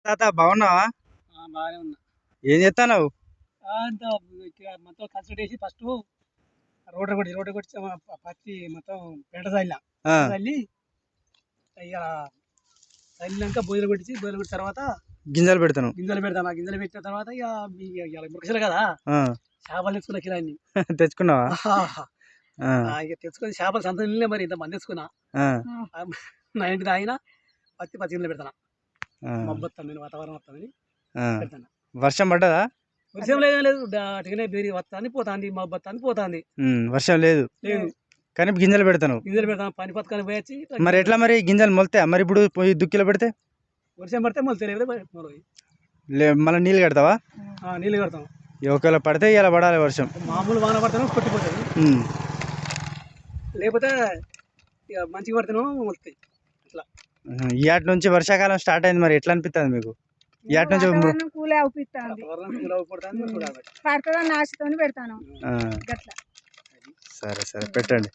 తాత బాగున్నావా? బాగానే ఉన్నా. ఏం చేస్తున్నావు? అంతా మొత్తం కన్సల్ట్ చేసి ఫస్ట్ రోడ్డు కొట్టి పత్తి మొత్తం పెంట చల్లిన చల్లి ఇక చల్లినాక బోయలు కొట్టి తర్వాత గింజలు పెడతాను. గింజలు పెట్టిన తర్వాత ఇక మురకసలు కదా చేపలు తెచ్చుకున్నా కిరాన్ని తెచ్చుకున్నావా? ఇక తెచ్చుకొని చేపలు సంత మరి ఇంత మంది తెచ్చుకున్నా నా ఇంటి తాగిన పత్తి గింజలు పెడతాను. మబ్బు వస్తాను నేను వాతావరణం వస్తానని పెడతాను. వర్షం పడ్డదా? వర్షం లేదు అటుగానే బేరి వస్తాను పోతాంది మబ్బు వస్తాను పోతాంది. వర్షం లేదు కానీ గింజలు పెడతాను. పని పథకాన్ని పోయొచ్చి మరి ఎట్లా మరి గింజలు మొలతాయి? మరి ఇప్పుడు దుక్కిలో పెడితే వర్షం పడితే మొలతాయి మళ్ళీ నీళ్ళు కడతావా? నీళ్ళు కడతాం. ఒకవేళ పడితే ఇలా పడాలి వర్షం. మామూలు వాన పడతాను కొట్టిపోతుంది, లేకపోతే ఇక మంచిగా పడితేనో మొలుతాయి. ఇట్లా ఇయాటి నుంచి వర్షాకాలం స్టార్ట్ అయింది. మరి ఎట్లా అనిపిస్తుంది మీకు? ఇయాటి నుంచి కూలే అవుపిస్తుంది పడుతుందని ఆశతో పెడతాను. సరే పెట్టండి.